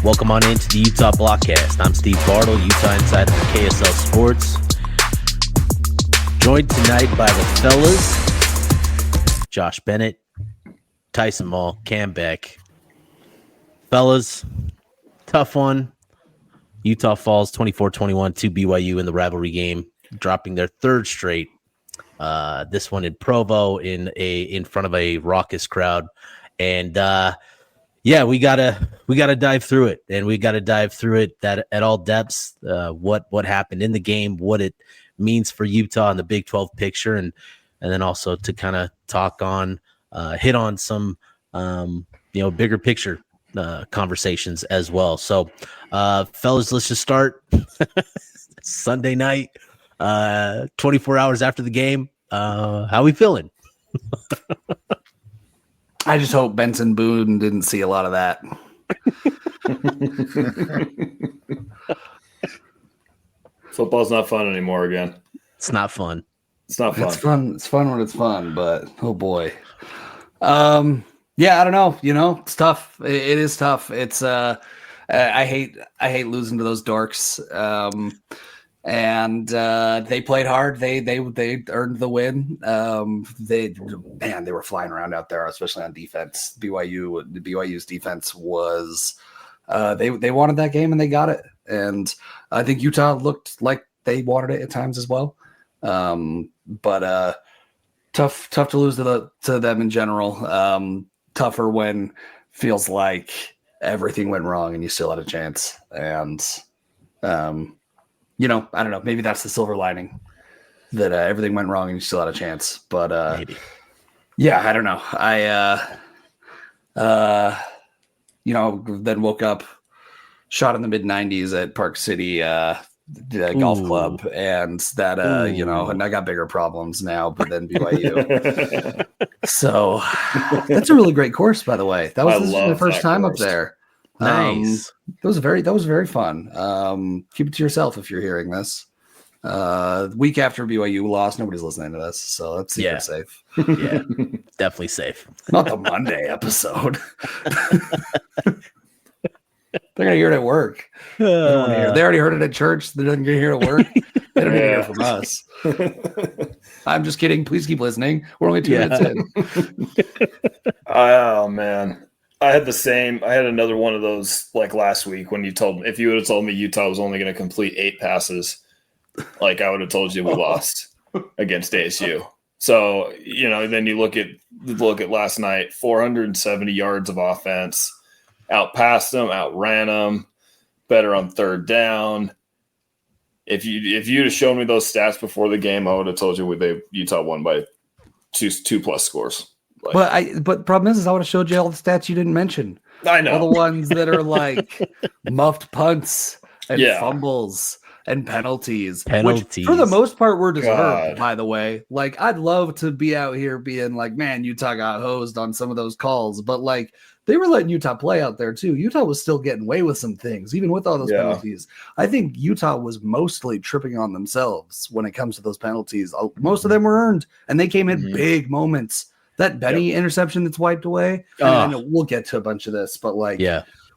Welcome on into the Utah Blockcast. I'm Steve Bartle, Utah Insider for KSL Sports. Joined tonight by the fellas, Josh Bennett, Tyson Moll, Beck. Fellas, tough one. Utah falls 24-21 to BYU in the rivalry game, dropping their third straight. This one in Provo in front of a raucous crowd. And we gotta dive through it, and we gotta dive through it at all depths. What happened in the game, what it means for Utah in the Big 12 picture, and then also to kind of hit on some bigger picture conversations as well. So, fellas, let's just start. Sunday night, 24 hours after the game. How we feeling? I just hope Benson Boone didn't see a lot of that. Football's not fun anymore again. It's not fun. It's not fun. It's fun. It's fun when it's fun, but oh boy. I don't know. It's tough. It is tough. It's I hate losing to those dorks. And they played hard. They earned the win. They were flying around out there, especially on defense. BYU's defense was they wanted that game and they got it. And I think Utah looked like they wanted it at times as well. But tough to lose to them in general. Tougher when feels like everything went wrong and you still had a chance. And I don't know. Maybe that's the silver lining, that everything went wrong and you still had a chance. But maybe. Yeah, I don't know. Then woke up, shot in the mid-90s at Park City Golf Club, and that and I got bigger problems now. But then BYU. So that's a really great course, by the way. This is my first time up there. Nice. That was very fun. Keep it to yourself if you're hearing this. Week after BYU lost, nobody's listening to this, so that's super safe. Yeah, definitely safe. Not the Monday episode. They're gonna hear it at work. They already heard it at church. They're gonna hear it at work. They don't need to hear from us. I'm just kidding. Please keep listening. We're only 2 minutes in. Oh man. I had another one of those like last week when if you would have told me Utah was only going to complete 8 passes, like I would have told you we lost against ASU. So, then you look at last night, 470 yards of offense, outpassed them, outran them, better on third down. If you'd have shown me those stats before the game, I would have told you Utah won by two plus scores. But the problem is I would have showed you all the stats you didn't mention. I know. All the ones that are like muffed punts and fumbles and penalties. Which for the most part were deserved, by the way. Like, I'd love to be out here being like, man, Utah got hosed on some of those calls. But like, they were letting Utah play out there too. Utah was still getting away with some things, even with all those penalties. I think Utah was mostly tripping on themselves when it comes to those penalties. Most of them were earned, and they came in big moments. That Benny interception that's wiped away. I know we'll get to a bunch of this, but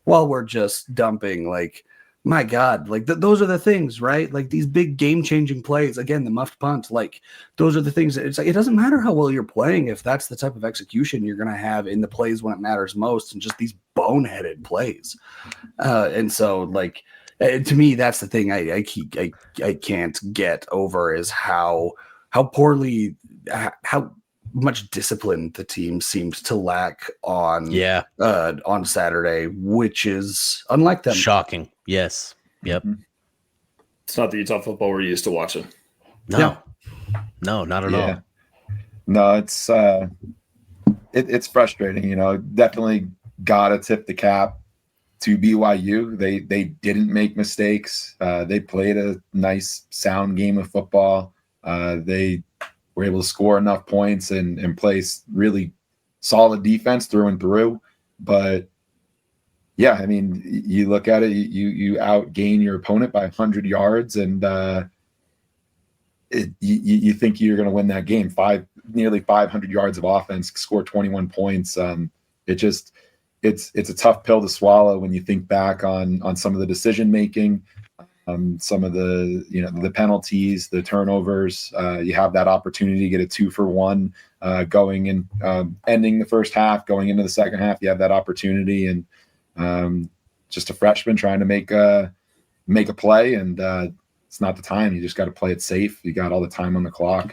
while we're just dumping, like, my God, like those are the things, right? Like these big game-changing plays. Again, the muffed punt, like those are the things that it's like, it doesn't matter how well you're playing if that's the type of execution you're going to have in the plays when it matters most, and just these boneheaded plays. And so, like, to me, that's the thing I can't get over is how poorly how much discipline the team seemed to lack on Saturday, which is unlike them. Shocking. Yes. Yep. It's not the Utah football we're used to watching. No, not at all. No, it's frustrating. Definitely gotta tip the cap to BYU. They didn't make mistakes. They played a nice, sound game of football. They were able to score enough points and play really solid defense through and through. But yeah, I mean, you look at it, you outgain your opponent by 100 yards, and you think you're going to win that game. Nearly 500 yards of offense, score 21 points. it's a tough pill to swallow when you think back on some of the decision making, some of the penalties, the turnovers. You have that opportunity to get a 2-for-1 going in, ending the first half, going into the second half. You have that opportunity, and just a freshman trying to make a play, and it's not the time. You just got to play it safe. You got all the time on the clock.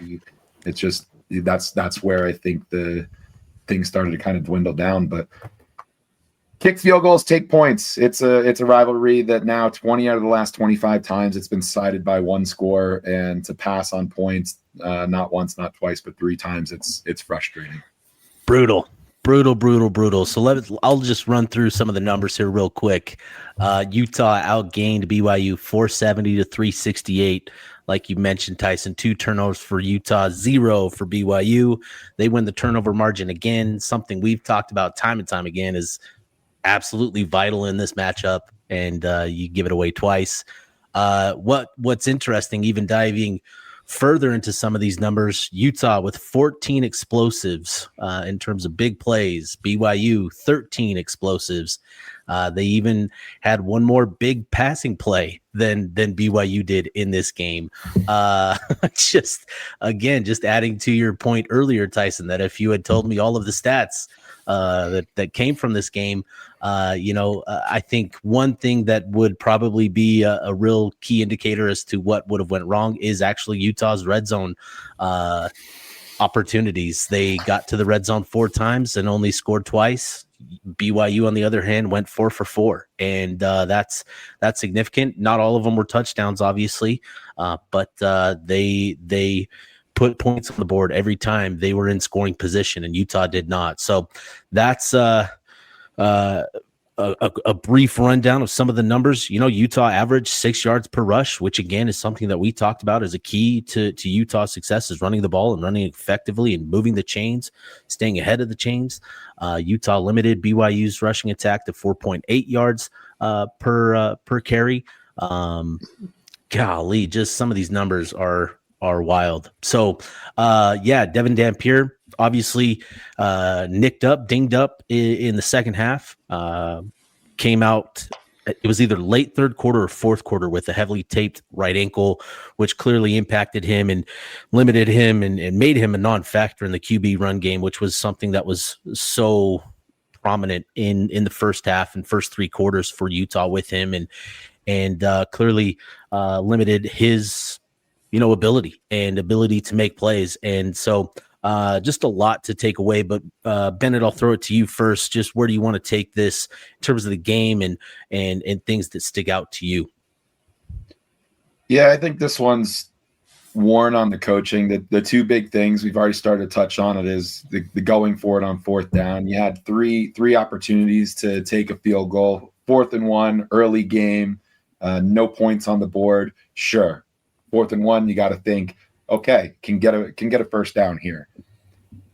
It's just that's where I think the things started to kind of dwindle down. But kick field goals, take points. It's a rivalry that now 20 out of the last 25 times it's been decided by one score, and to pass on points not once, not twice, but 3 times, it's frustrating. Brutal. So I'll just run through some of the numbers here real quick. Utah outgained BYU 470 to 368. Like you mentioned, Tyson, 2 turnovers for Utah, 0 for BYU. They win the turnover margin again. Something we've talked about time and time again is absolutely vital in this matchup, and you give it away twice. What's interesting, even diving further into some of these numbers, Utah with 14 explosives in terms of big plays, BYU 13 explosives. They even had one more big passing play than BYU did in this game. Just adding to your point earlier, Tyson, that if you had told me all of the stats that came from this game, I think one thing that would probably be a real key indicator as to what would have went wrong is actually Utah's red zone opportunities. They got to the red zone 4 times and only scored twice. BYU, on the other hand, went 4 for 4, and that's significant. Not all of them were touchdowns, obviously, but they put points on the board every time they were in scoring position, and Utah did not. So that's a brief rundown of some of the numbers. Utah averaged 6 yards per rush, which again is something that we talked about as a key to Utah's success, is running the ball and running effectively and moving the chains, staying ahead of the chains. Utah limited BYU's rushing attack to 4.8 yards per carry. Golly, just some of these numbers are wild. So, Devin Dampier obviously dinged up in the second half. Came out, it was either late third quarter or fourth quarter, with a heavily taped right ankle, which clearly impacted him and limited him and made him a non-factor in the QB run game, which was something that was so prominent in the first half and first 3 quarters for Utah with him, and clearly limited his ability to make plays. And so just a lot to take away, but Bennett, I'll throw it to you first. Just where do you want to take this in terms of the game and things that stick out to you? Yeah, I think this one's worn on the coaching. The 2 big things we've already started to touch on it is the going for it on 4th down. You had three opportunities to take a field goal. 4th and 1, early game, no points on the board. Sure. 4th and 1, you got to think, okay, can get a first down here.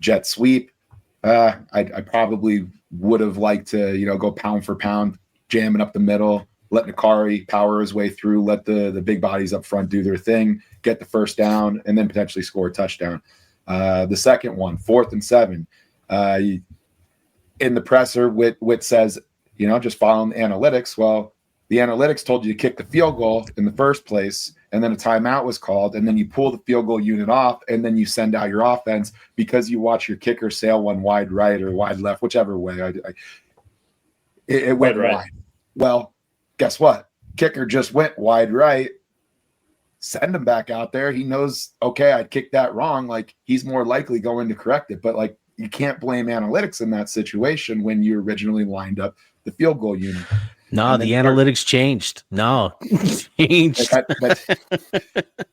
Jet sweep. I probably would have liked to, go pound for pound, jamming up the middle, let Nakari power his way through, let the big bodies up front do their thing, get the first down, and then potentially score a touchdown. The second one, 4th and 7. In the presser, Witt says, just following the analytics. Well, the analytics told you to kick the field goal in the first place, and then a timeout was called, and then you pull the field goal unit off, and then you send out your offense because you watch your kicker sail one wide right or wide left, whichever way. It went wide. Well, guess what? Kicker just went wide right. Send him back out there. He knows, okay, I kicked that wrong. Like, he's more likely going to correct it. But, you can't blame analytics in that situation when you originally lined up the field goal unit. No, the analytics changed. No, changed.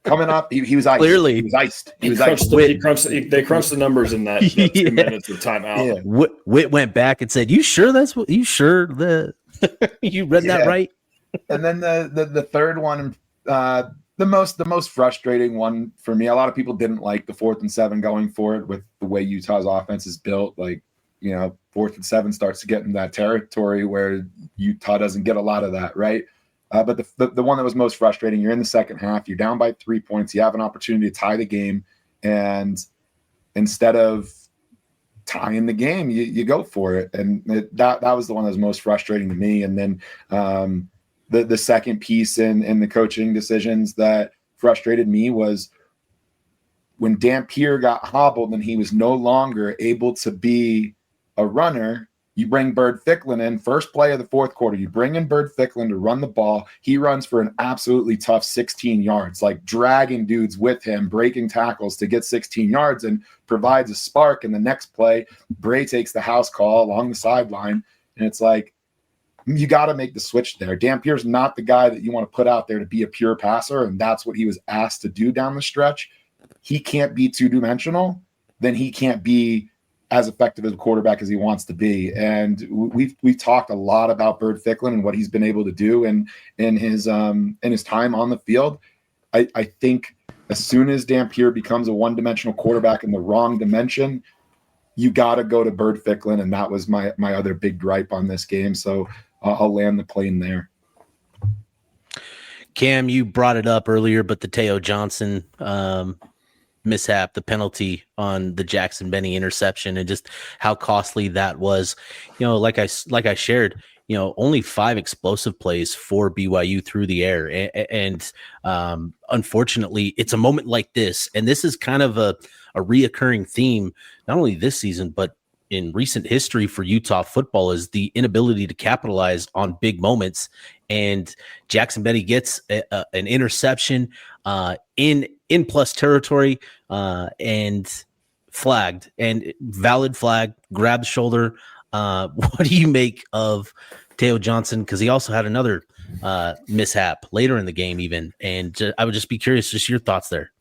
Coming up, he was iced. Clearly, he was iced. They crunched the numbers in that 2 minutes of timeout. Yeah. Witt went back and said, "You sure you sure you read that right?" And then the third one, the most frustrating one for me. A lot of people didn't like the 4th and 7 going for it with the way Utah's offense is built. 4th and 7 starts to get in that territory where Utah doesn't get a lot of that, right? But the one that was most frustrating, you're in the second half, you're down by 3 points, you have an opportunity to tie the game, and instead of tying the game, you go for it. And that was the one that was most frustrating to me. And then the second piece in the coaching decisions that frustrated me was when Dampier got hobbled and he was no longer able to be a runner. You bring Bird Ficklin in, first play of the fourth quarter. You bring in Bird Ficklin to run the ball. He runs for an absolutely tough 16 yards, like dragging dudes with him, breaking tackles to get 16 yards, and provides a spark. And the next play, Bray takes the house call along the sideline. And it's like, you got to make the switch there. Dampier's not the guy that you want to put out there to be a pure passer, and that's what he was asked to do down the stretch. He can't be two-dimensional, then he can't be as effective as a quarterback as he wants to be. And we've talked a lot about Bird Ficklin and what he's been able to do in his time on the field. I think as soon as Dampier becomes a one-dimensional quarterback in the wrong dimension, you got to go to Bird Ficklin, and that was my other big gripe on this game. So I'll land the plane there. Cam, you brought it up earlier, but the Teo Johnson mishap, the penalty on the Jackson Benny interception, and just how costly that was. Like I shared, only 5 explosive plays for BYU through the air. And unfortunately, it's a moment like this. And this is kind of a reoccurring theme, not only this season, but in recent history for Utah football, is the inability to capitalize on big moments. And Jackson Benny gets an interception in plus territory and flagged, and valid flag, grab the shoulder. What do you make of Teo Johnson? Because he also had another mishap later in the game even. And I would just be curious, just your thoughts there.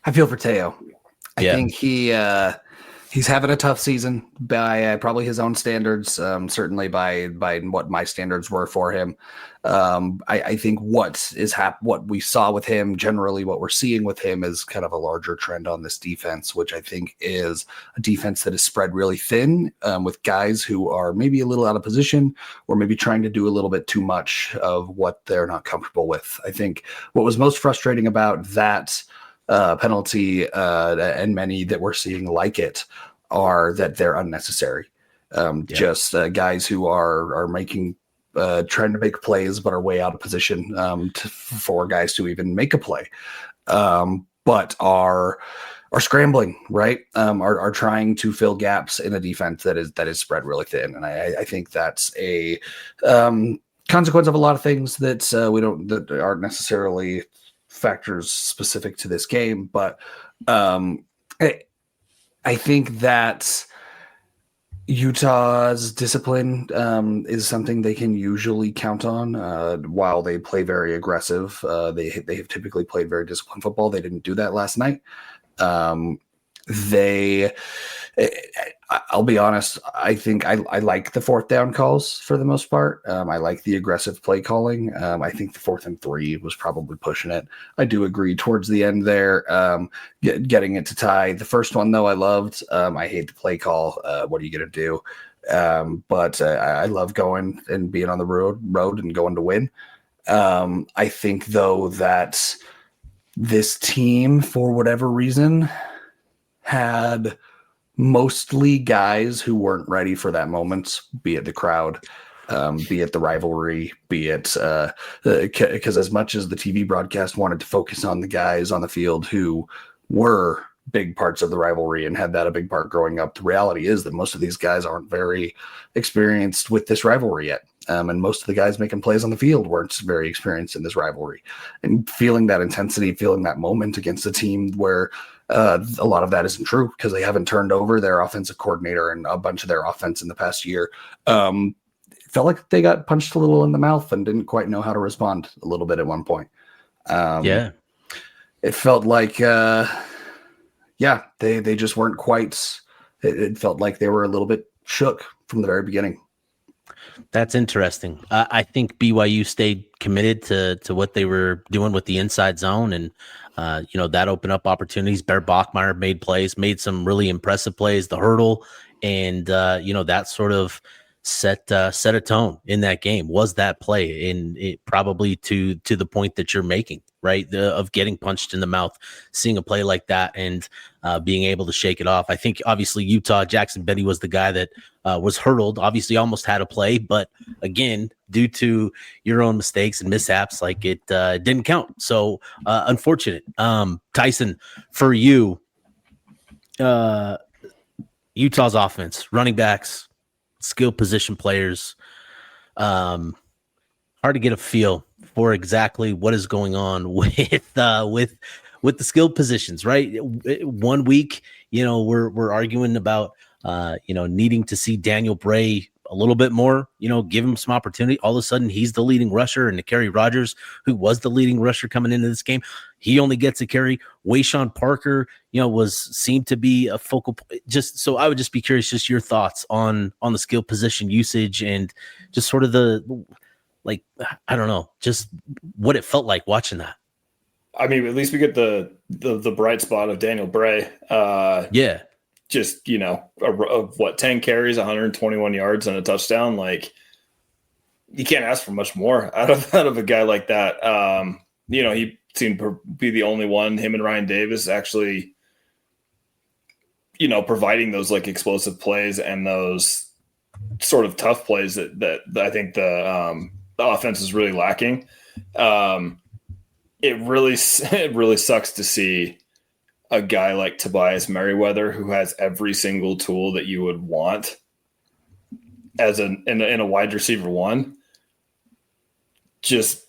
I feel for Teo. I think he's having a tough season by probably his own standards, certainly by what my standards were for him. I think what we saw with him, generally what we're seeing with him, is kind of a larger trend on this defense, which I think is a defense that is spread really thin, with guys who are maybe a little out of position or maybe trying to do a little bit too much of what they're not comfortable with. I think what was most frustrating about that penalty, and many that we're seeing like it, are that they're unnecessary. Just guys who are making trying to make plays but are way out of position for guys to even make a play, but are scrambling, right? Are trying to fill gaps in a defense that is spread really thin. And I think that's a consequence of a lot of things that aren't necessarily factors specific to this game, but I think that Utah's discipline is something they can usually count on. While they play very aggressive, they have typically played very disciplined football. They didn't do that last night. I'll be honest, I think I like the 4th down calls for the most part. I like the aggressive play calling. I think the 4th and 3 was probably pushing it. I do agree towards the end there, getting it to tie. The first one, though, I loved. I hate the play call. What are you going to do? But I love going and being on the road and going to win. I think, though, that this team, for whatever reason, had mostly guys who weren't ready for that moment, be it the crowd, be it the rivalry, be it because as much as the TV broadcast wanted to focus on the guys on the field who were big parts of the rivalry and had that a big part growing up, the reality is that most of these guys aren't very experienced with this rivalry yet. And most of the guys making plays on the field weren't very experienced in this rivalry. And feeling that intensity, feeling that moment against a team where a lot of that isn't true because they haven't turned over their offensive coordinator and a bunch of their offense in the past year. It felt like they got punched a little in the mouth and didn't quite know how to respond a little bit at one point. It felt like, they just weren't quite. It felt like they were a little bit shook from the very beginning. That's interesting. I think BYU stayed committed to what they were doing with the inside zone, and that opened up opportunities. Bear Bachmeyer made plays, made some really impressive plays, the hurdle, and that sort of set a tone in that game. Was that play, and it probably to the point that you're making right? Of getting punched in the mouth, seeing a play like that and being able to shake it off. I think obviously Utah, Jackson Benny was the guy that was hurdled, obviously almost had a play, but again, due to your own mistakes and mishaps, like it didn't count. So unfortunate. Tyson, for you, Utah's offense, running backs, skill position players, hard to get a feel for exactly what is going on with the skill positions, right? 1 week, we're arguing about needing to see Daniel Bray a little bit more, give him some opportunity. All of a sudden, he's the leading rusher, and Kerry Rogers, who was the leading rusher coming into this game, he only gets a carry. Wayshawn Parker, seemed to be a focal point. Just so I would just be curious, just your thoughts on the skill position usage and just sort of I don't know, just what it felt like watching that. I mean, at least we get the bright spot of Daniel Bray. Yeah. Just, 10 carries, 121 yards and a touchdown. Like, you can't ask for much more out of a guy like that. He seemed to be the only one, him and Ryan Davis, actually, providing those like explosive plays and those sort of tough plays that I think the offense is really lacking. It really sucks to see a guy like Tobias Merriweather, who has every single tool that you would want as in a wide receiver one, just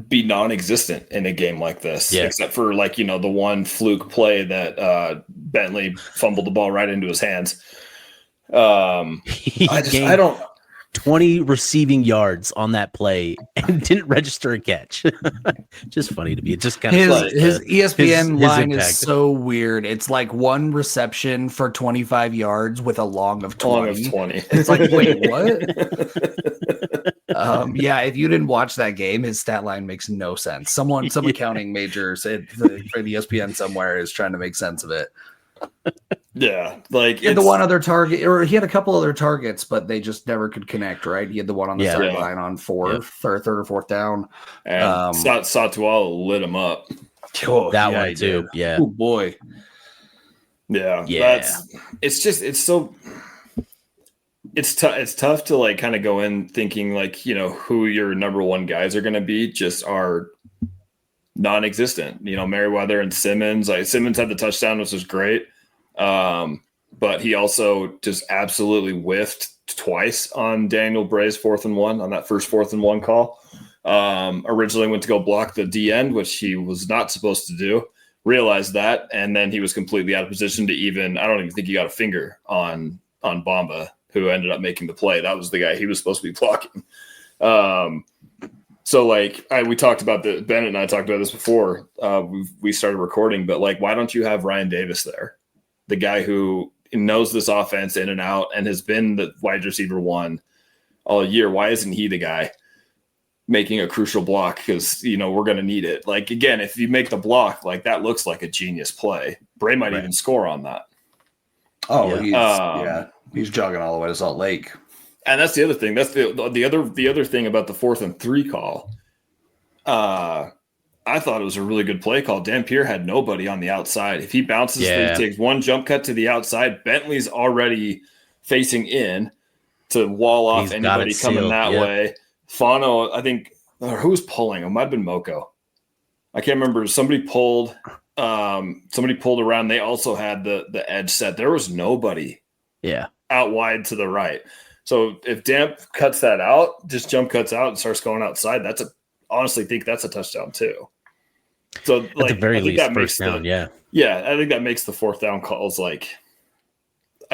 be non-existent in a game like this, except for the one fluke play that Bentley fumbled the ball right into his hands. I don't 20 receiving yards on that play and didn't register a catch. Just funny to me. It just kind of his ESPN line is so weird. It's like one reception for 25 yards with a long of 20. It's like, wait, what? If you didn't watch that game, his stat line makes no sense. Some accounting major said for the ESPN somewhere is trying to make sense of it. Yeah, like he had the one other target, or he had a couple other targets, but they just never could connect. Right? He had the one on the sideline on third or fourth down, and Satual lit him up. That one too. Did. Yeah. Oh boy. Yeah. It's tough to like kind of go in thinking who your number one guys are going to be just are non-existent. Merriweather and Simmons. Simmons had the touchdown, which was great. But he also just absolutely whiffed twice on Daniel Bray's 4th and 1 on that first 4th and 1 call. Originally went to go block the D end, which he was not supposed to do, realized that. And then he was completely out of position to I don't even think he got a finger on Bamba, who ended up making the play. That was the guy he was supposed to be blocking. So we talked about Bennett and I talked about this before we started recording, but why don't you have Ryan Davis there? The guy who knows this offense in and out and has been the wide receiver one all year. Why isn't he the guy making a crucial block? Because, we're going to need it. Again, if you make the block, that looks like a genius play. Bray might even score on that. Oh, he's jogging all the way to Salt Lake. And that's the other thing. That's the other thing about the 4th and 3 call. I thought it was a really good play call. Dampier had nobody on the outside. If he bounces, he takes one jump cut to the outside. Bentley's already facing in to wall off anybody coming that way. Fano, I think, who was pulling? It might have been Moko. I can't remember. Somebody pulled around. They also had the edge set. There was nobody out wide to the right. So if Damp cuts that out, just jump cuts out and starts going outside, honestly think that's a touchdown too. So at the very least, first down, I think that makes the 4th down calls I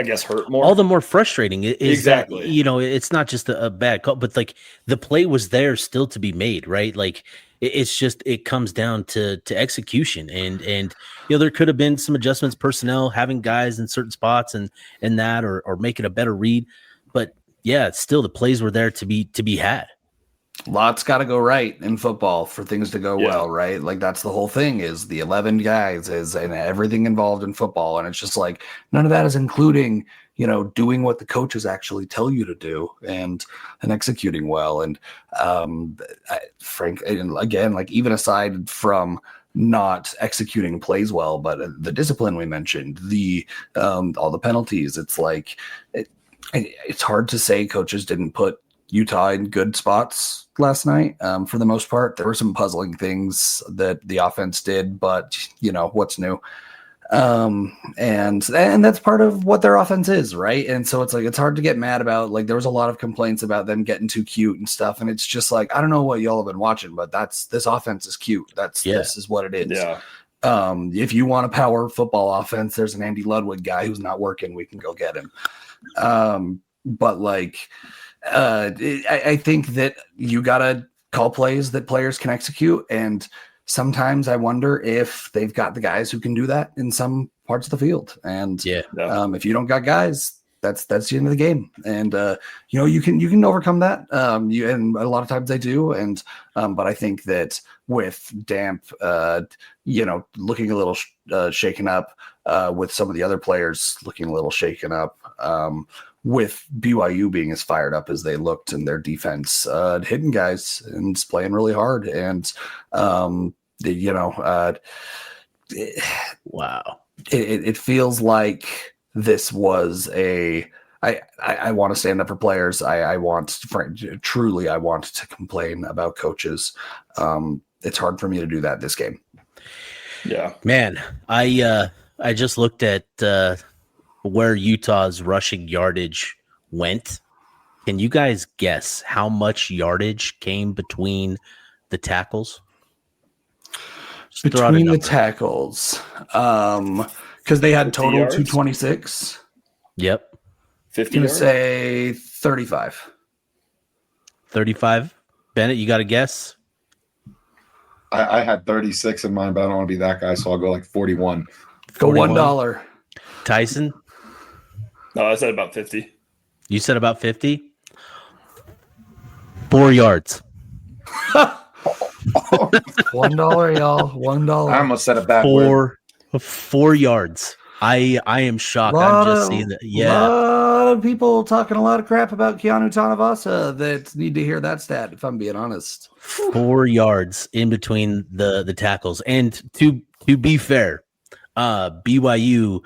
guess hurt more. All the more frustrating is exactly that, it's not just a bad call, but the play was there still to be made, right? It's just it comes down to execution, and there could have been some adjustments, personnel, having guys in certain spots and that, or making a better read, but still the plays were there to be had. Lots got to go right in football for things to go well, right? Like that's the whole thing is the 11 guys and everything involved in football. And it's just like none of that is including, doing what the coaches actually tell you to do and executing well. And Frank, and again, like even aside from not executing plays well, but the discipline we mentioned, all the penalties, it's like it's hard to say coaches didn't put Utah in good spots last night. For the most part, there were some puzzling things that the offense did, but what's new? And that's part of what their offense is, right? And so it's like it's hard to get mad about. Like there was a lot of complaints about them getting too cute and stuff, and it's just like I don't know what y'all have been watching, but this offense is cute. This is what it is. Yeah. If you want a power football offense, there's an Andy Ludwig guy who's not working. We can go get him. But like. I think that you gotta call plays that players can execute, and sometimes I wonder if they've got the guys who can do that in some parts of the field. And if you don't got guys, that's the end of the game. And you can overcome that. And a lot of times they do. And but I think that with Damp, looking a little shaken up, with some of the other players looking a little shaken up. With BYU being as fired up as they looked in their defense, hitting guys and playing really hard. And, wow. It feels like this was I want to stand up for players. I want to complain about coaches. It's hard for me to do that this game. Yeah, man, I just looked at, where Utah's rushing yardage went. Can you guys guess how much yardage came between the tackles? Between the tackles. Because they had total yards? 226. Yep. 50 yards? Say 35. 35. Bennett, you got a guess? I had 36 in mind, but I don't want to be that guy, so I'll go like 41. Go $1. Tyson? No, I said about 50. You said about 50? 4 yards. $1, y'all. $1. I almost said it backward. 4 yards. I am shocked. I'm just seeing that. Yeah. A lot of people talking a lot of crap about Keanu Tanavasa that need to hear that stat, if I'm being honest. 4 yards in between the tackles. And to be fair, BYU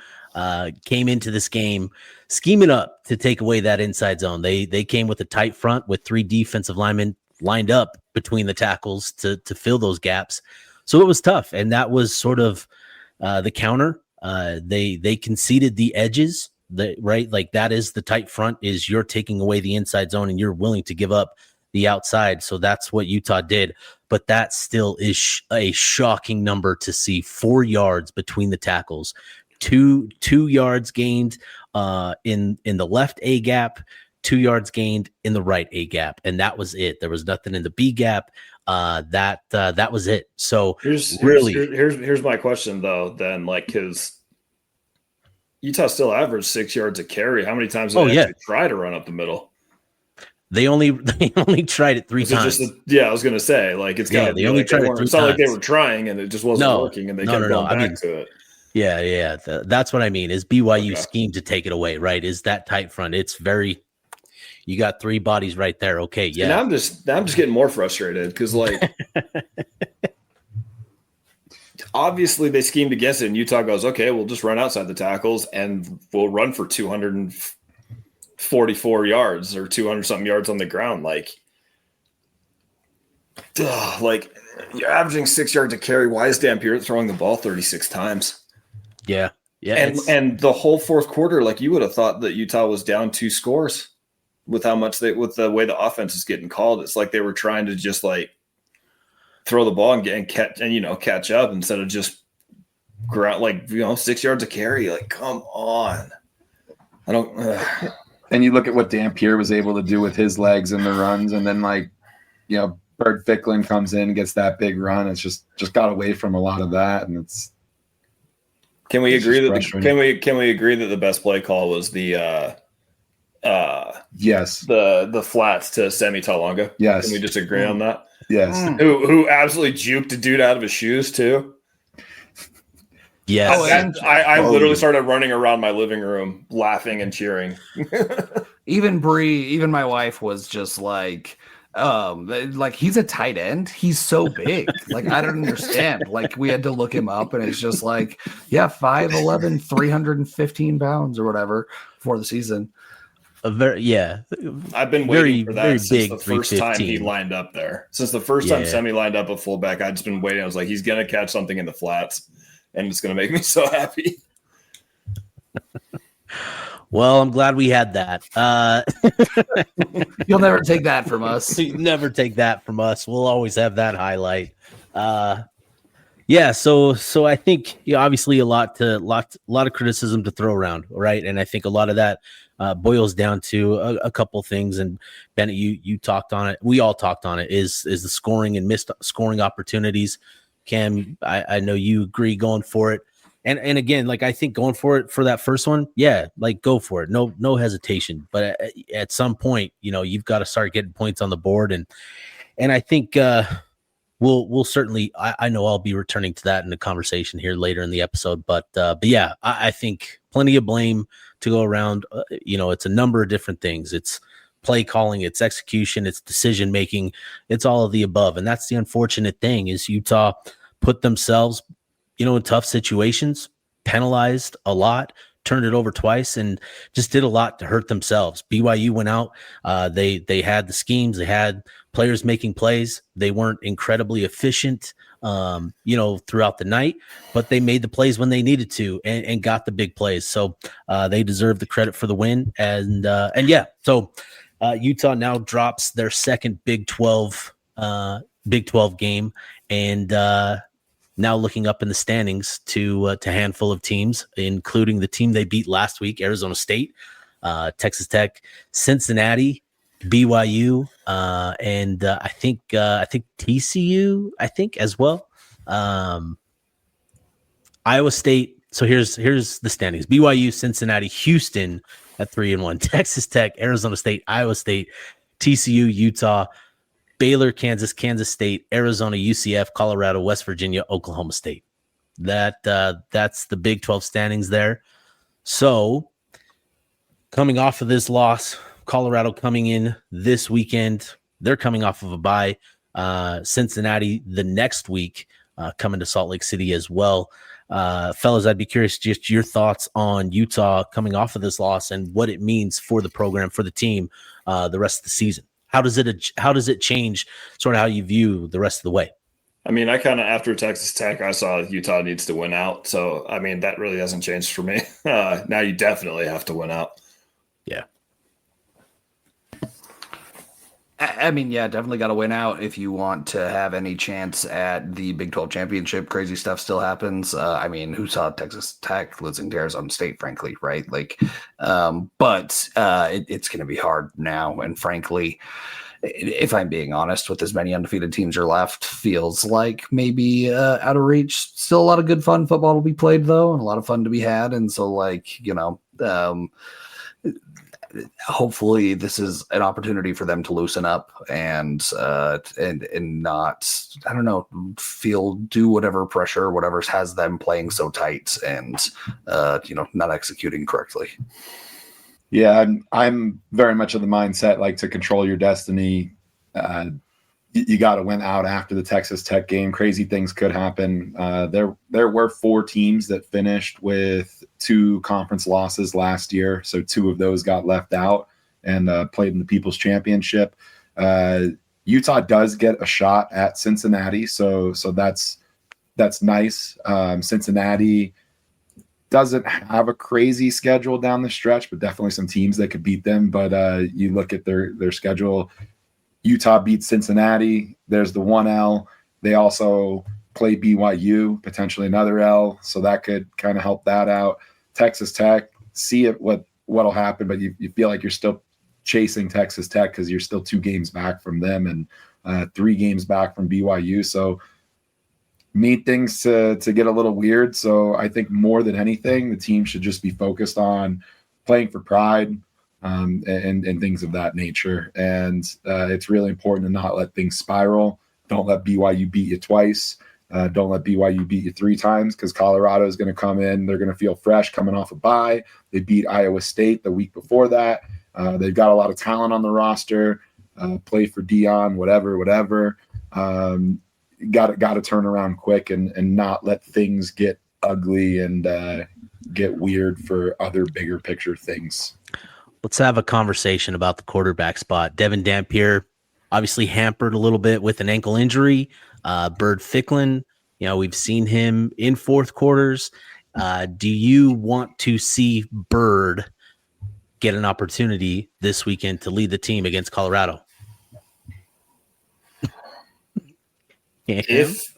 came into this game scheming up to take away that inside zone. They came with a tight front with 3 defensive linemen lined up between the tackles to fill those gaps. So it was tough. And that was sort of the counter. They conceded the edges, right? Like that is the tight front is you're taking away the inside zone and you're willing to give up the outside. So that's what Utah did. But that still is a shocking number to see. 4 yards between the tackles. 2 yards gained in the left A gap, 2 yards gained in the right A gap, and that was it. There was nothing in the B gap. That was it. So here's my question though. Then because Utah still averaged 6 yards a carry. How many times did they actually try to run up the middle? They only tried it 3 times. I was gonna say it's got. They only tried it 3 times. It's not like they were trying and it just wasn't working, and they kept going back to it. Yeah. That's what I mean. Is BYU scheme to take it away, right? Is that tight front? It's very. You got 3 bodies right there. Okay, yeah. And I'm just getting more frustrated because obviously they schemed against it, and Utah goes, okay, we'll just run outside the tackles and we'll run for 244 yards or 200 something yards on the ground. You're averaging 6 yards a carry. Why is Dampier throwing the ball 36 times? Yeah. And the whole fourth quarter, you would have thought that Utah was down 2 scores with with the way the offense is getting called. It's like they were trying to just throw the ball and catch up instead of just ground 6 yards a carry. Come on. I don't. And you look at what Dampier was able to do with his legs and the runs, and then Bird Ficklin comes in and gets that big run. It's just got away from a lot of that, and it's. Can we agree that the best play call was the Yes. The flats to Semi Talonga. Yes. Can we just agree on that? Yes. Who absolutely juked a dude out of his shoes too? Yes. I literally started running around my living room laughing and cheering. Even Bree, even my wife was just like he's a tight end. He's so big. Like, I don't understand. Like, we had to look him up, and it's just like, 5'11", 315 pounds or whatever for the season. I've been waiting for that very since big, the first time he lined up there. Since the first time Semi lined up a fullback, I'd just been waiting. I was like, he's gonna catch something in the flats, and it's gonna make me so happy. Well, I'm glad we had that. You'll never take that from us. You never take that from us. We'll always have that highlight. So I think obviously a lot of criticism to throw around, right? And I think a lot of that boils down to a couple things. And Bennett, you talked on it. We all talked on it. Is the scoring and missed scoring opportunities. Cam, I know you agree going for it. And again, like, I think going for it for that first one, like, go for it. No hesitation. But at some point, you've got to start getting points on the board. And I think we'll certainly, I know I'll be returning to that in the conversation here later in the episode. But I think plenty of blame to go around. It's a number of different things. It's play calling, it's execution, it's decision making, it's all of the above. And that's the unfortunate thing is Utah put themselves in tough situations, penalized a lot, turned it over twice, and just did a lot to hurt themselves. BYU went out. They had the schemes. They had players making plays. They weren't incredibly efficient, throughout the night, but they made the plays when they needed to and got the big plays. So they deserve the credit for the win. So Utah now drops their second Big 12 game, and now looking up in the standings to a handful of teams, including the team they beat last week, Arizona State, Texas Tech, Cincinnati, BYU, and I think TCU, as well. Iowa State. So here's the standings: BYU, Cincinnati, Houston at 3-1, Texas Tech, Arizona State, Iowa State, TCU, Utah, Baylor, Kansas State, Arizona, UCF, Colorado, West Virginia, Oklahoma State. That's the Big 12 standings there. So coming off of this loss, Colorado coming in this weekend, they're coming off of a bye. Cincinnati the next week, coming to Salt Lake City as well. Fellas, I'd be curious just your thoughts on Utah coming off of this loss and what it means for the program, for the team, the rest of the season. How does it change sort of how you view the rest of the way? I mean, I kind of, after Texas Tech, I saw Utah needs to win out. So, I mean, that really hasn't changed for me. Now you definitely have to win out. Yeah. I mean, definitely got to win out if you want to have any chance at the Big 12 championship. Crazy stuff still happens. I mean, who saw Texas Tech losing to Arizona State, frankly, right? But it's going to be hard now. And frankly, if I'm being honest, with as many undefeated teams are left, feels like maybe out of reach. Still a lot of good fun football to be played, though, and a lot of fun to be had. And so, hopefully this is an opportunity for them to loosen up and not, I don't know, do whatever pressure, whatever has them playing so tight and, not executing correctly. Yeah, I'm very much of the mindset, to control your destiny. You got to win out after the Texas Tech game. Crazy things could happen. There were 4 teams that finished with 2 conference losses last year, so 2 of those got left out and played in the People's Championship. Utah does get a shot at Cincinnati, so that's nice. Cincinnati doesn't have a crazy schedule down the stretch, but definitely some teams that could beat them. But you look at their schedule. Utah beats Cincinnati. There's the 1 L. They also play BYU, potentially another L, so that could kind of help that out. Texas Tech, see what'll happen, but you feel like you're still chasing Texas Tech because you're still 2 games back from them and 3 games back from BYU. So need things to get a little weird. So I think more than anything, the team should just be focused on playing for pride, and things of that nature. And it's really important to not let things spiral. Don't let BYU beat you twice. Don't let BYU beat you 3 times, because Colorado is going to come in. They're going to feel fresh coming off a bye. They beat Iowa State the week before that. They've got a lot of talent on the roster. Play for Dion, whatever. Got to turn around quick and not let things get ugly and get weird for other bigger picture things. Let's have a conversation about the quarterback spot. Devin Dampier obviously hampered a little bit with an ankle injury. Bird Ficklin, we've seen him in fourth quarters. Do you want to see Bird get an opportunity this weekend to lead the team against Colorado? If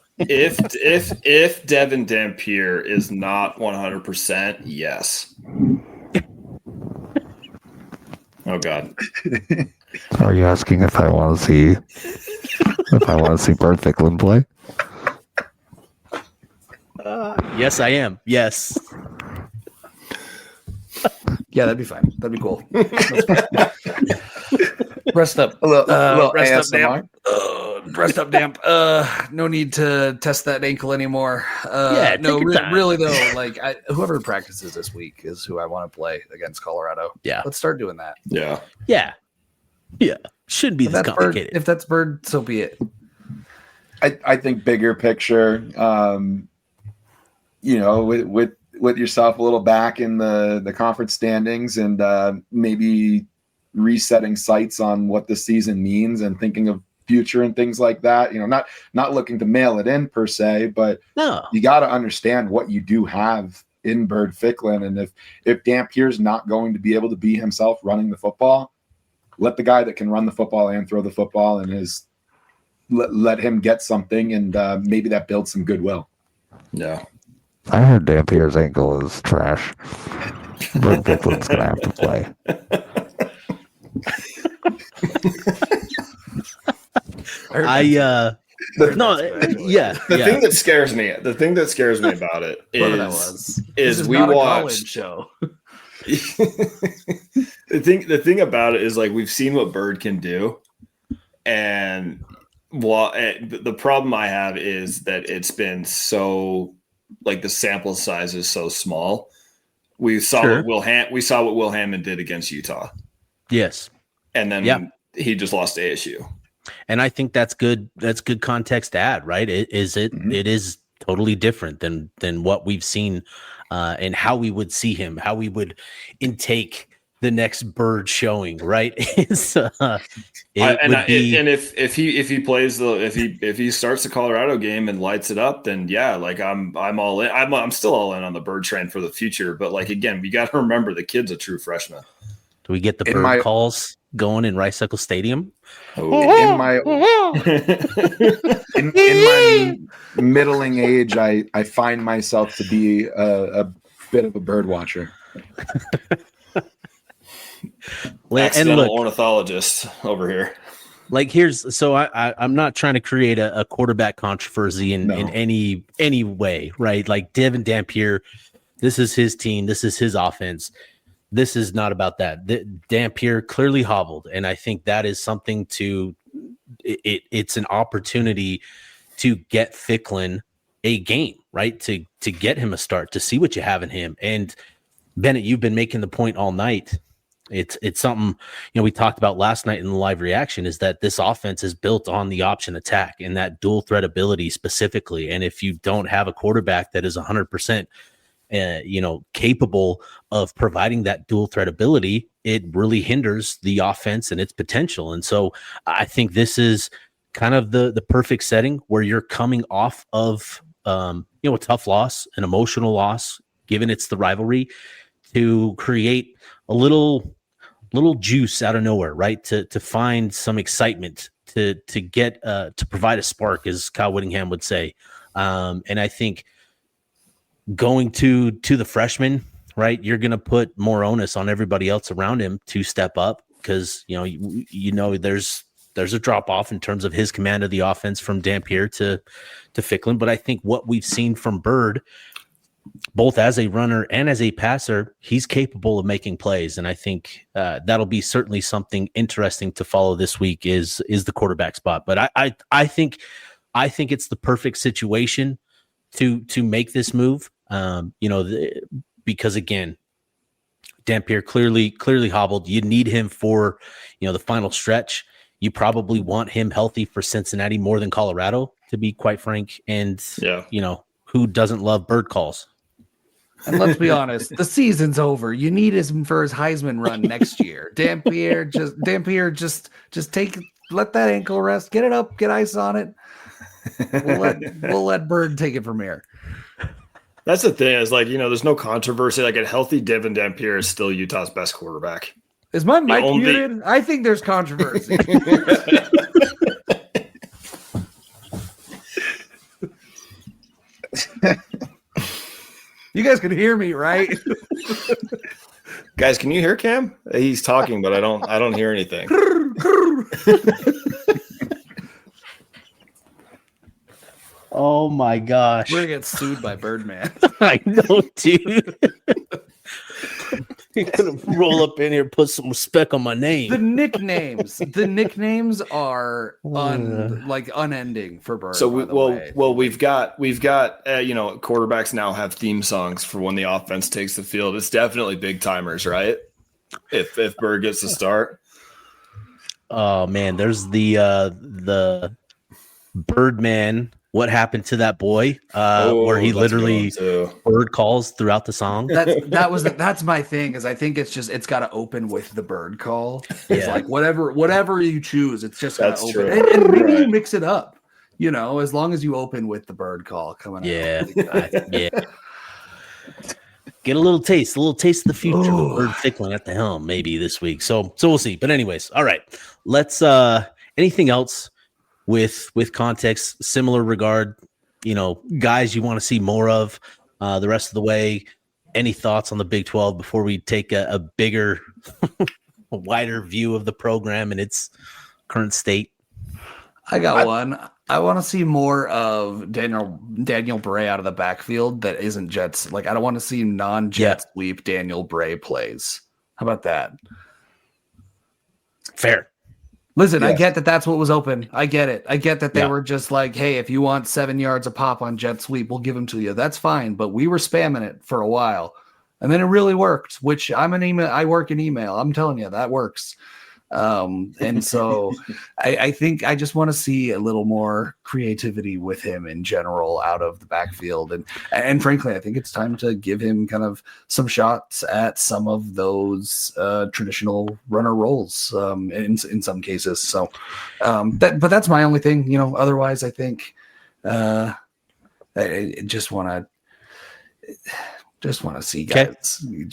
Devin Dampier is not 100%, yes. Oh God. Are you asking if I want to see Bird Ficklin play? Yes, I am. Yes. Yeah, that'd be fine. That'd be cool. Rest up. Rest up, Damp. Rest up, Damp. No need to test that ankle anymore. Really though, like whoever practices this week is who I want to play against Colorado. Yeah, let's start doing that. Yeah. Shouldn't be this complicated. If that's Bird, so be it. I think bigger picture. With yourself a little back in the conference standings and maybe resetting sights on what the season means and thinking of future and things like that. Not looking to mail it in per se, but you got to understand what you do have in Bird Ficklin. And if Dampier's not going to be able to be himself running the football, let the guy that can run the football and throw the football and let him get something, and maybe that builds some goodwill. Yeah. I heard Dampier's ankle is trash. Bird Ficklin's gonna have to play. The thing that scares me about it is we watched show. The thing about it is, like, we've seen what Bird can do, and the problem I have is that it's been so, like, the sample size is so small. We saw what Will Hammond did against Utah. Yes, and then he just lost to ASU. And I think that's good. That's good context to add, right? It is totally different than what we've seen, and how we would see him, how we would intake the next Bird showing, right? If he starts the Colorado game and lights it up, then I'm all in. I'm still all in on the Bird train for the future. But, like, again, we got to remember the kid's a true freshman. Do we get the Bird calls going in Rice-Eccles Stadium? In my middling age, I find myself to be a bit of a bird watcher. Accidental ornithologist over here. Like, I'm not trying to create a quarterback controversy in any way, right? Like, Devin Dampier, this is his team, this is his offense. This is not about that. Dampier clearly hobbled, and I think that is something it's an opportunity to get Ficklin a game, right? To get him a start, to see what you have in him. And Bennett, you've been making the point all night. It's something, we talked about last night in the live reaction, is that this offense is built on the option attack and that dual threat ability specifically. And if you don't have a quarterback that is 100%, capable of providing that dual threat ability, it really hinders the offense and its potential. And so I think this is kind of the perfect setting where you're coming off of, a tough loss, an emotional loss, given it's the rivalry, to create a little juice out of nowhere, right? To find some excitement, to get to provide a spark, as Kyle Whittingham would say. And I think going to the freshman, right, you're going to put more onus on everybody else around him to step up, because there's a drop off in terms of his command of the offense from Dampier to Ficklin. But I think what we've seen from Bird both as a runner and as a passer, he's capable of making plays. And I think that'll be certainly something interesting to follow this week is the quarterback spot. But I think it's the perfect situation to make this move. Because again, Dampier clearly hobbled. You need him for, the final stretch. You probably want him healthy for Cincinnati more than Colorado, to be quite frank. And, who doesn't love bird calls? And let's be honest, the season's over. You need him for his Heisman run next year. Dampier, just let that ankle rest, get it up, get ice on it. We'll let Bird take it from here. That's the thing, is there's no controversy. Like, a healthy Devin Dampier is still Utah's best quarterback. Is my mic muted? I think there's controversy. You guys can hear me, right? Guys, can you hear Cam? He's talking, but I don't hear anything. Oh my gosh. We're gonna get sued by Birdman. I know, dude. You're gonna roll up in here, put some respect on my name. The nicknames are unending for Bird. So we've got quarterbacks now have theme songs for when the offense takes the field. It's definitely big timers, right? If Bird gets to start. Oh man, there's the Birdman. What happened to that boy? Where he literally bird calls throughout the song. That's my thing. Is I think it's got to open with the bird call. It's like whatever you choose, it's just got to open. And maybe you mix it up. As long as you open with the bird call coming out. Yeah. Get a little taste of the future with Bird Ficklin at the helm maybe this week. So we'll see. But anyways, all right. Let's anything else with context, similar regard, guys you want to see more of the rest of the way. Any thoughts on the Big 12 before we take a bigger, wider view of the program and its current state? I got one. I want to see more of Daniel Bray out of the backfield that isn't Jets. Like, I don't want to see non-Jet sweep Daniel Bray plays. How about that? Fair. Listen, I get that that's what was open. I get it. I get that they were just like, hey, if you want 7 yards a pop on jet sweep, we'll give them to you. That's fine. But we were spamming it for a while. And then it really worked, which I work in email. I'm telling you, that works. And so I think I just want to see a little more creativity with him in general out of the backfield. And frankly, I think it's time to give him kind of some shots at some of those traditional runner roles in some cases. So but that's my only thing, otherwise I think I just want to see guys. Okay.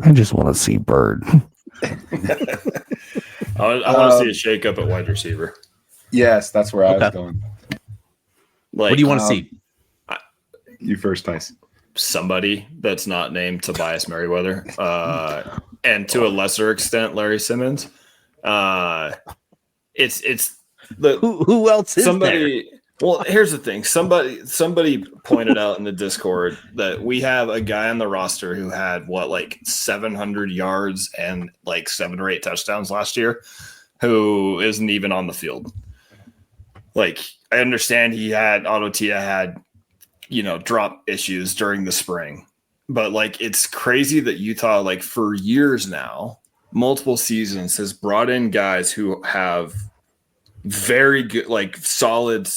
I just want to see Bird. I want to see a shake up at wide receiver. Yes, that's where I was going. What do you want to see? You first, Tyson. Somebody that's not named Tobias Merriweather, and to a lesser extent, Larry Simmons. It's the who else is somebody. There? Well, here's the thing. Somebody pointed out in the Discord that we have a guy on the roster who had 700 yards and 7 or 8 touchdowns last year, who isn't even on the field. I understand Autotia had, drop issues during the spring, but it's crazy that Utah, for years now, multiple seasons, has brought in guys who have very good, solid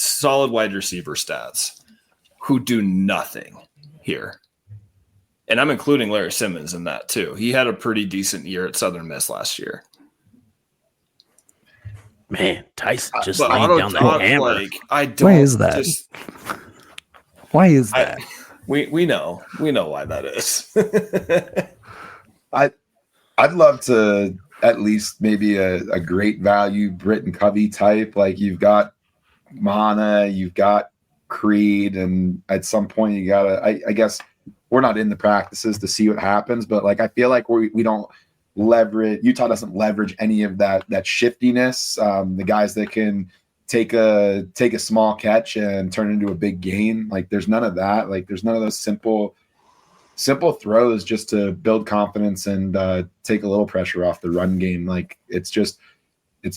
wide receiver stats who do nothing here. And I'm including Larry Simmons in that too. He had a pretty decent year at Southern Miss last year. Man, Tyson just laying down the hammer. Why is that? Why is that? We know why that is. I'd love to at least maybe a great value Britton Covey type. You've got Mana, you've got Creed, and at some point you gotta. I guess we're not in the practices to see what happens, but I feel like we don't leverage. Utah doesn't leverage any of that shiftiness. The guys that can take a small catch and turn it into a big gain. Like there's none of that. Like there's none of those simple throws just to build confidence and take a little pressure off the run game. Like it's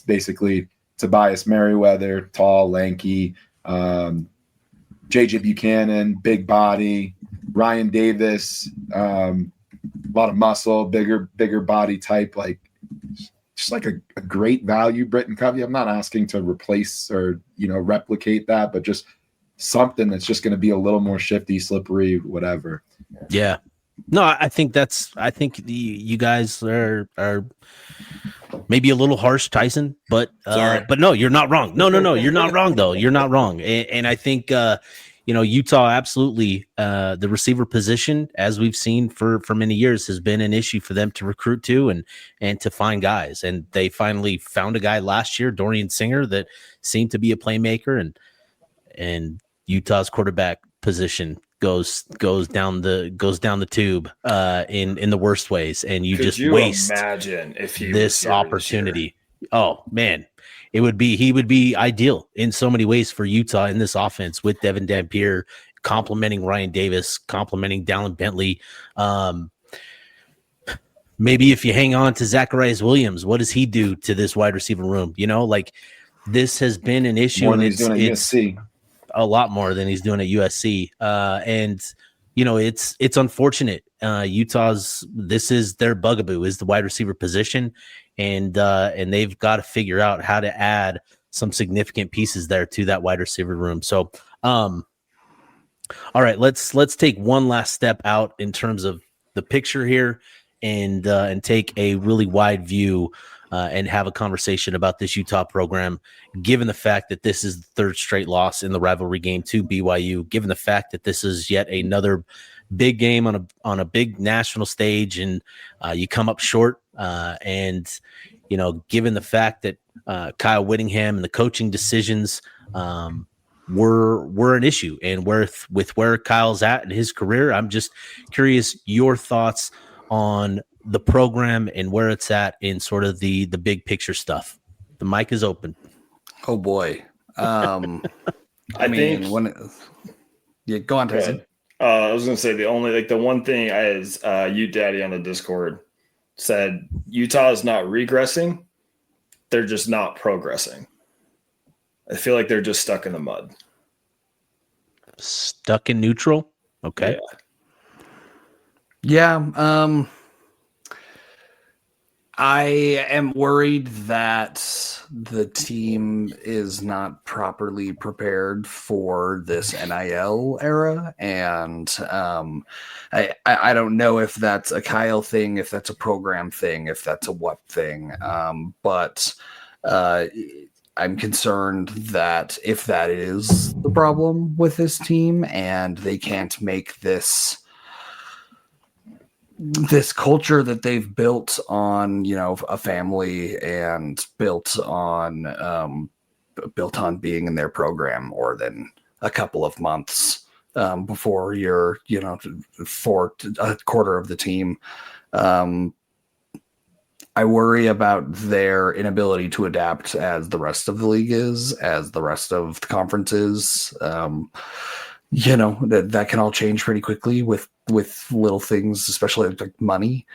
basically Tobias Merriweather, tall, lanky, JJ Buchanan, big body, Ryan Davis, a lot of muscle, bigger body type, like just like a great value Britton Covey. I'm not asking to replace or, replicate that, but just something that's just going to be a little more shifty, slippery, whatever. Yeah. No, I think you guys are maybe a little harsh, Tyson, but no, you're not wrong. No, you're not wrong though. You're not wrong. And I think, Utah absolutely, the receiver position, as we've seen for many years, has been an issue for them to recruit to and to find guys. And they finally found a guy last year, Dorian Singer, that seemed to be a playmaker, and Utah's quarterback position goes down the tube in the worst ways, and you waste imagine if he this opportunity. Oh man, he would be ideal in so many ways for Utah in this offense with Devin Dampier complimenting Ryan Davis, complimenting Dallin Bentley. Maybe if you hang on to Zacharias Williams, what does he do to this wide receiver room? Like this has been an issue, more and than he's doing at USC. A lot more than he's doing at USC. And it's unfortunate. This is their bugaboo, is the wide receiver position. And they've got to figure out how to add some significant pieces there to that wide receiver room. So, all right, let's take one last step out in terms of the picture here and take a really wide view and have a conversation about this Utah program, given the fact that this is the third straight loss in the rivalry game to BYU, given the fact that this is yet another big game on a big national stage, and you come up short, and given the fact that Kyle Whittingham and the coaching decisions were an issue, and with where Kyle's at in his career, I'm just curious your thoughts on the program and where it's at in sort of the big picture stuff. The mic is open. Oh boy. Go on, Tyson. I was going to say the one thing as you daddy on the Discord said, Utah is not regressing. They're just not progressing. I feel like they're just stuck in the mud. Stuck in neutral. Okay. Yeah. I am worried that the team is not properly prepared for this NIL era. And I don't know if that's a Kyle thing, if that's a program thing, if that's a what thing. But I'm concerned that if that is the problem with this team and they can't make this culture that they've built on, a family and built on being in their program more than a couple of months before you're, for a quarter of the team. I worry about their inability to adapt as the rest of the league is, as the rest of the conference is. That can all change pretty quickly with little things, especially like money.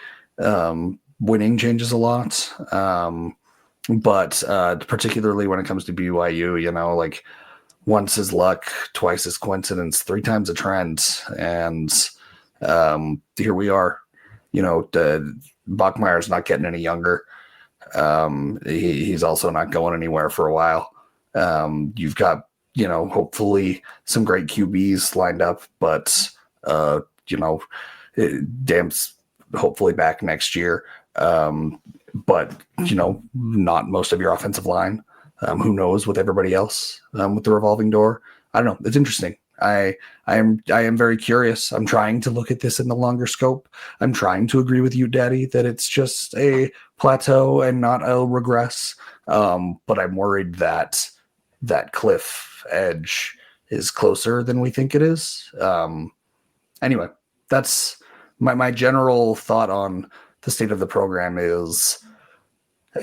Winning changes a lot. But particularly when it comes to BYU, once is luck, twice is coincidence, three times a trend. And here we are. Bachmeier's not getting any younger. He's also not going anywhere for a while. You've got, hopefully some great QBs lined up, but, Dam's hopefully back next year. But, not most of your offensive line. Who knows with everybody else with the revolving door? I don't know. It's interesting. I am very curious. I'm trying to look at this in the longer scope. I'm trying to agree with you, Daddy, that it's just a plateau and not a regress. But I'm worried that cliff edge is closer than we think it is. Anyway, that's my general thought on the state of the program is,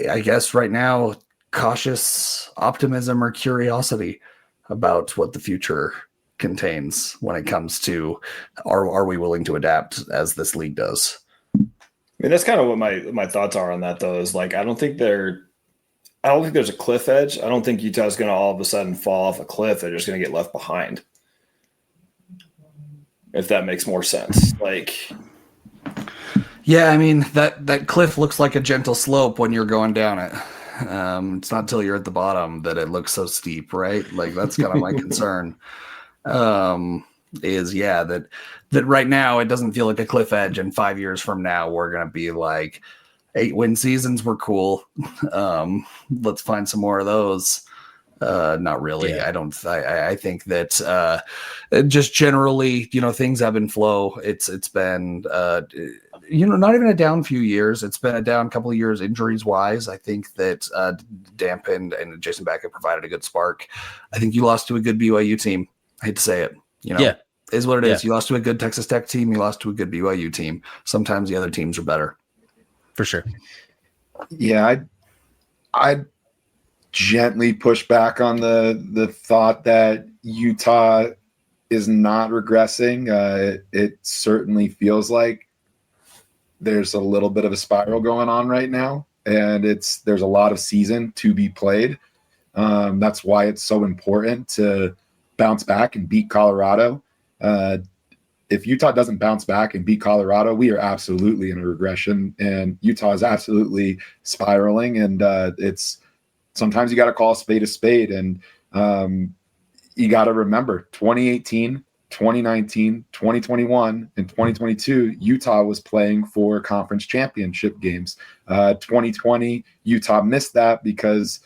I guess right now, cautious optimism or curiosity about what the future contains when it comes to are we willing to adapt as this league does. I mean, that's kind of what my thoughts are on that, though, is like I don't think there's a cliff edge. I don't think Utah's going to all of a sudden fall off a cliff. They're just going to get left behind. If that makes more sense. Like, yeah, I mean, that cliff looks like a gentle slope when you're going down it. It's not till you're at the bottom that it looks so steep, right? Like, that's kind of my concern. That right now it doesn't feel like a cliff edge, and 5 years from now we're gonna be like 8-win seasons were cool. Let's find some more of those. Not really. Yeah. I think that just generally, things ebb and flow. It's been not even a down few years. It's been a down couple of years injuries wise. I think that dampened, and Jason Beck provided a good spark. I think you lost to a good BYU team. I hate to say it. Is what it is. You lost to a good Texas Tech team. You lost to a good BYU team. Sometimes the other teams are better. For sure. Yeah, I gently push back on the thought that Utah is not regressing. It certainly feels like there's a little bit of a spiral going on right now, and there's a lot of season to be played. That's why it's so important to bounce back and beat Colorado. If Utah doesn't bounce back and beat Colorado, we are absolutely in a regression, and Utah is absolutely spiraling. And sometimes you got to call a spade, and you got to remember 2018, 2019, 2021, and 2022, Utah was playing for conference championship games. 2020, Utah missed that because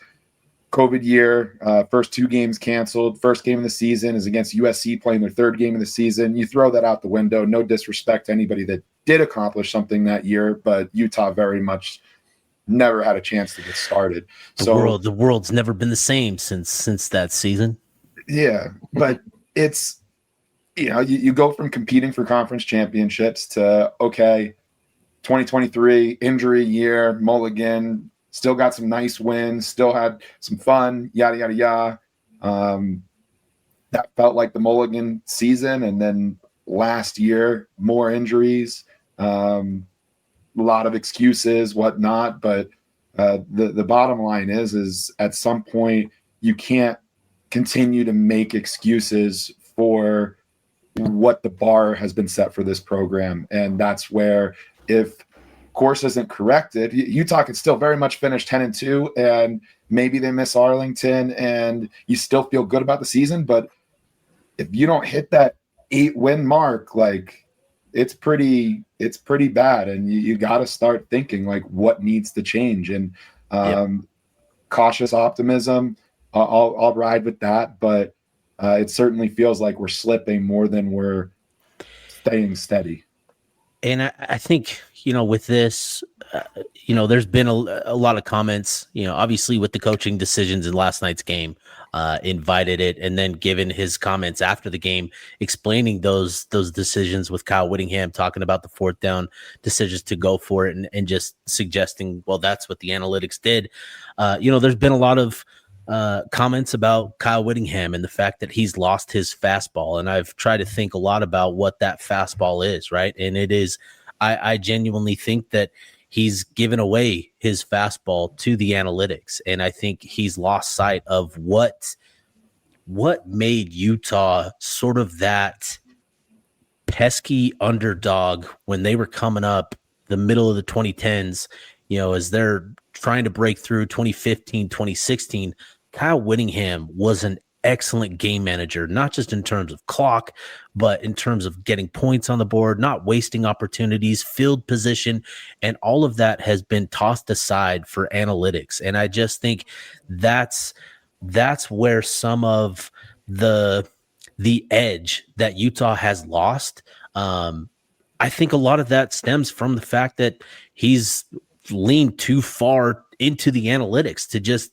COVID year, first 2 games canceled. First game of the season is against USC, playing their 3rd game of the season. You throw that out the window. No disrespect to anybody that did accomplish something that year, but Utah very much never had a chance to get started. The world's never been the same since that season. Yeah, but it's you go from competing for conference championships to 2023 injury year, mulligan. Still got some nice wins, still had some fun, yada, yada, yada. That felt like the mulligan season. And then last year, more injuries, a lot of excuses, whatnot. But the bottom line is at some point, you can't continue to make excuses for what the bar has been set for this program. And that's where if course isn't corrected, Utah could still very much finish 10-2, and maybe they miss Arlington and you still feel good about the season. But if you don't hit that 8-win mark, like it's pretty bad, and you got to start thinking like what needs to change. And cautious optimism, I'll ride with that, but it certainly feels like we're slipping more than we're staying steady. And I think, with this, there's been a lot of comments, obviously with the coaching decisions in last night's game, invited it, and then given his comments after the game, explaining those decisions with Kyle Whittingham, talking about the 4th down decisions to go for it, and just suggesting, well, that's what the analytics did. There's been a lot of comments about Kyle Whittingham and the fact that he's lost his fastball. And I've tried to think a lot about what that fastball is, right? And it is, I genuinely think that he's given away his fastball to the analytics. And I think he's lost sight of what made Utah sort of that pesky underdog when they were coming up the middle of the 2010s, as they're trying to break through 2015, 2016. Kyle Whittingham was an excellent game manager, not just in terms of clock, but in terms of getting points on the board, not wasting opportunities, field position, and all of that has been tossed aside for analytics. And I just think that's where some of the edge that Utah has lost. I think a lot of that stems from the fact that he's leaned too far into the analytics to just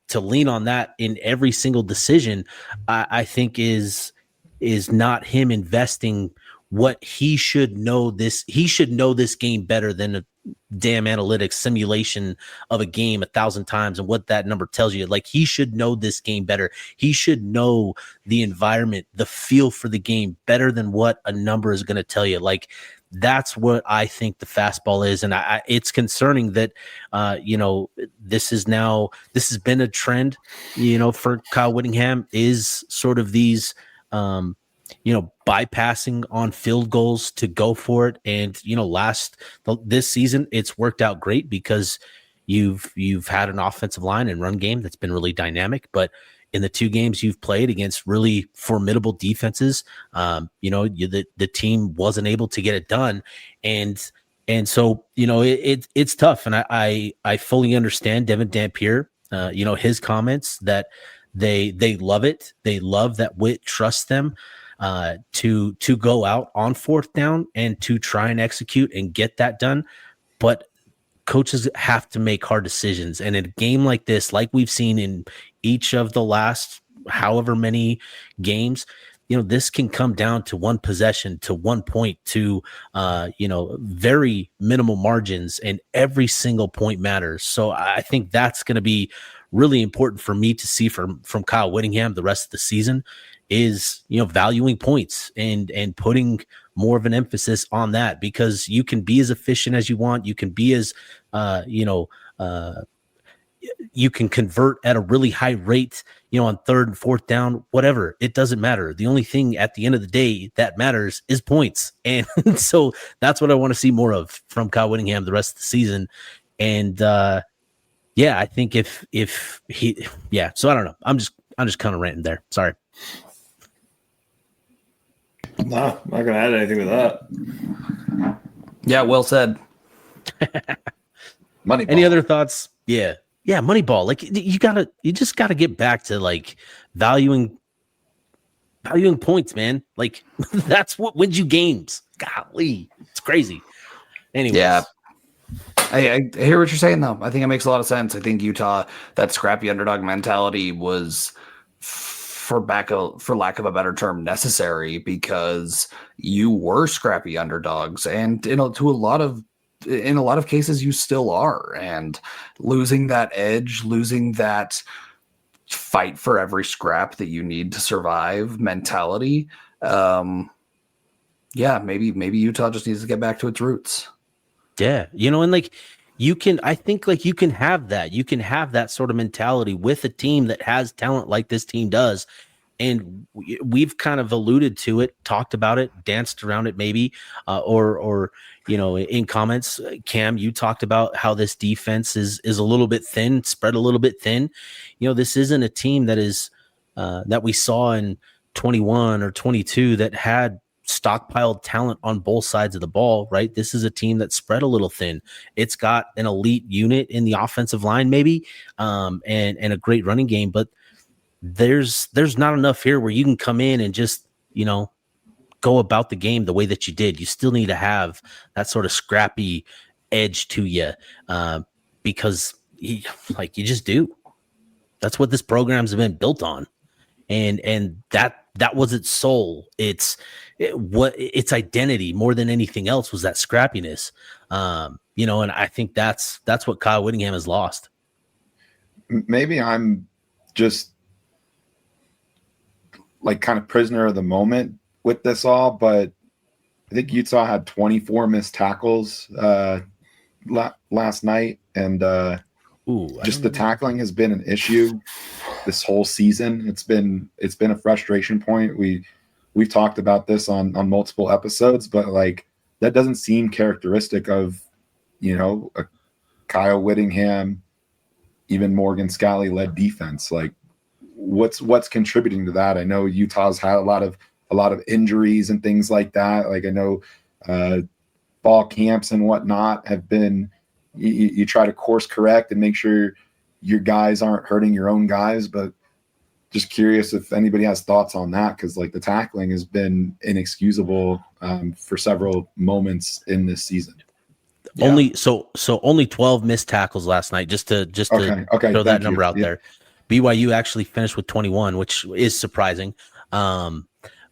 to lean on that in every single decision. I think is not him investing what he should know. He should know this game better than damn analytics simulation of a game 1,000 times and what that number tells you. Like, he should know this game better. He should know the environment, the feel for the game better than what a number is going to tell you. Like, that's what I think the fastball is. And it's concerning that, this has been a trend, for Kyle Whittingham, is sort of these, bypassing on field goals to go for it. And, this season, it's worked out great because you've had an offensive line and run game that's been really dynamic. But in the 2 games you've played against really formidable defenses, the team wasn't able to get it done. And so, it's tough. And I fully understand Devin Dampier, his comments that they love it. They love that Witt trusts them to go out on 4th down and to try and execute and get that done. But coaches have to make hard decisions. And in a game like this, like we've seen in each of the last however many games, this can come down to one possession, to 1 point, to, very minimal margins, and every single point matters. So I think that's going to be really important for me to see from Kyle Whittingham the rest of the season is, valuing points and putting more of an emphasis on that, because you can be as efficient as you want. You can be as, you can convert at a really high rate, on 3rd and 4th down, whatever. It doesn't matter. The only thing at the end of the day that matters is points. And so that's what I want to see more of from Kyle Whittingham the rest of the season. And, I think if he, so I don't know. I'm just kind of ranting there. Sorry. No, I'm not gonna add anything to that. Yeah, well said. Moneyball. Any other thoughts? Yeah, Moneyball. Like, you just gotta get back to like valuing points, man. Like, that's what wins you games. Golly, it's crazy. Anyways. Yeah. I hear what you're saying, though. I think it makes a lot of sense. I think Utah, that scrappy underdog mentality was, for lack of a better term, necessary, because you were scrappy underdogs, and in a lot of cases you still are. And losing that edge, losing that fight for every scrap that you need to survive mentality, maybe Utah just needs to get back to its roots. Yeah, and like I think you can have that. You can have that sort of mentality with a team that has talent like this team does. And we've kind of alluded to it, talked about it, danced around it maybe, or in comments, Cam, you talked about how this defense is a little bit thin, spread a little bit thin. This isn't a team that is that we saw in 21 or 22 that had stockpiled talent on both sides of the ball, right? This is a team that's spread a little thin. It's got an elite unit in the offensive line, maybe, and a great running game, but there's not enough here where you can come in and just, go about the game the way that you did. You still need to have that sort of scrappy edge to you, because you just do. That's what this program's been built on. And that was its soul. Its identity more than anything else was that scrappiness. And I think that's what Kyle Whittingham has lost. Maybe I'm just like kind of prisoner of the moment with this all, but I think Utah had 24 missed tackles last night, and just the tackling has been an issue this whole season. It's been a frustration point. We've talked about this on multiple episodes, but like that doesn't seem characteristic of a Kyle Whittingham, even Morgan Scalley led defense. Like what's contributing to that? I know Utah's had a lot of injuries and things like that. Like I know fall camps and whatnot have been, you try to course correct and make sure your guys aren't hurting your own guys, but just curious if anybody has thoughts on that, because like the tackling has been inexcusable for several moments in this season. Yeah. Only 12 missed tackles last night, just to throw that number out there. BYU actually finished with 21, which is surprising.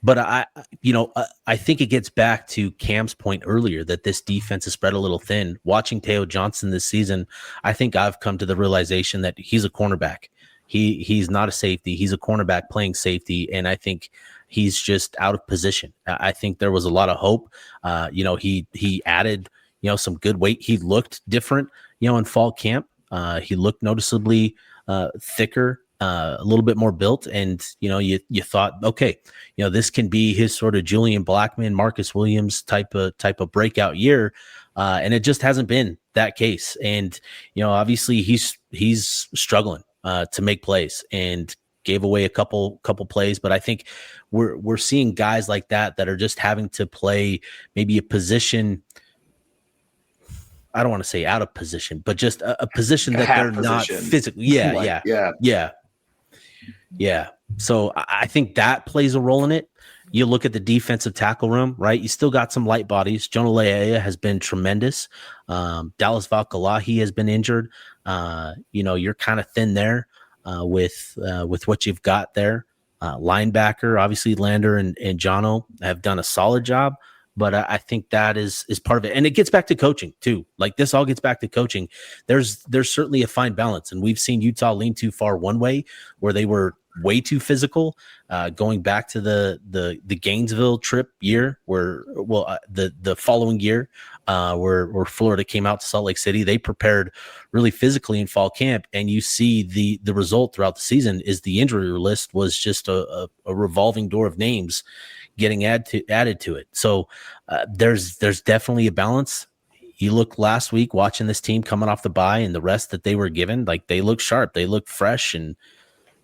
But I think it gets back to Cam's point earlier that this defense is spread a little thin. Watching Teo Johnson this season, I think I've come to the realization that he's a cornerback. He's not a safety. He's a cornerback playing safety, and I think he's just out of position. I think there was a lot of hope. He added some good weight. He looked different, in fall camp. He looked noticeably thicker. A little bit more built, and you thought, okay, this can be his sort of Julian Blackman, Marcus Williams type of breakout year, and it just hasn't been that case. And obviously he's struggling to make plays and gave away a couple plays, but I think we're seeing guys like that are just having to play maybe a position. I don't want to say out of position, but just a position that they're not physically. Yeah. So I think that plays a role in it. You look at the defensive tackle room, right? You still got some light bodies. Jonah Leia has been tremendous. Dallas Valkalahi has been injured. You're kind of thin there with what you've got there. Linebacker, obviously Lander and Jono have done a solid job. But I think that is part of it. And it gets back to coaching too. Like this all gets back to coaching. There's certainly a fine balance. And we've seen Utah lean too far one way where they were way too physical, going back to the Gainesville trip year the following year where Florida came out to Salt Lake City. They prepared really physically in fall camp. And you see the result throughout the season is the injury list was just a revolving door of names getting added to it. So there's definitely a balance. You look last week watching this team coming off the bye and the rest that they were given, like they look sharp, they look fresh, and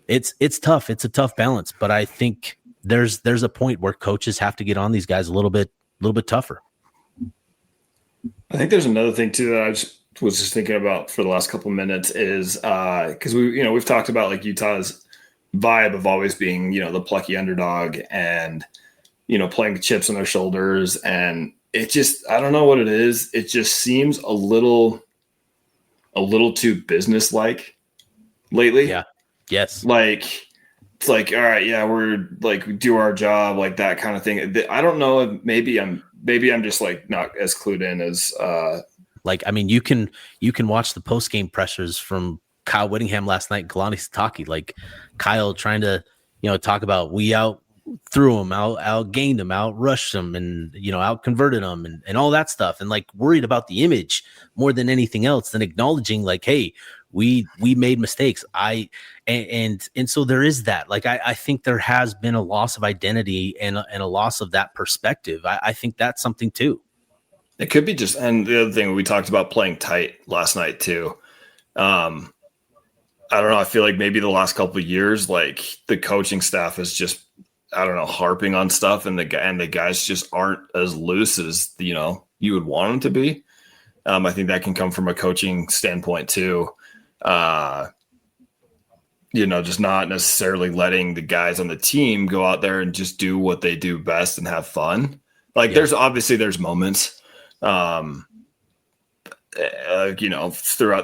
it's tough. It's a tough balance, but I think there's a point where coaches have to get on these guys a little bit tougher. I think there's another thing too that I was just thinking about for the last couple of minutes is because we've talked about like Utah's vibe of always being the plucky underdog and playing chips on their shoulders, and it just, I don't know what it is. It just seems a little too business-like lately. Yeah. Yes. Like, it's like, all right, yeah, we're like, do our job, like that kind of thing. I don't know if maybe I'm just like not as clued in as like, I mean, you can watch the post-game pressers from Kyle Whittingham last night, Kalani Sitake, like Kyle trying to, talk about we threw him out gained him, out rushed him, and out converted him, and all that stuff, and like worried about the image more than anything else than acknowledging like, hey, we made mistakes. And so there is that. Like I think there has been a loss of identity and a loss of that perspective. I think that's something too. It could be just, and the other thing we talked about playing tight last night too. I don't know. I feel like maybe the last couple of years, like the coaching staff is just, I don't know, harping on stuff, and the guys just aren't as loose as you would want them to be. I think that can come from a coaching standpoint too. Just not necessarily letting the guys on the team go out there and just do what they do best and have fun. Like there's moments, throughout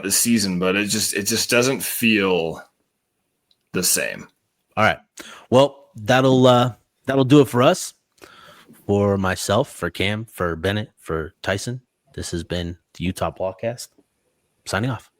the season, but it just doesn't feel the same. All right. Well, that'll do it for us. For myself, for Cam, for Bennett, for Tyson. This has been the Utah Podcast. Signing off.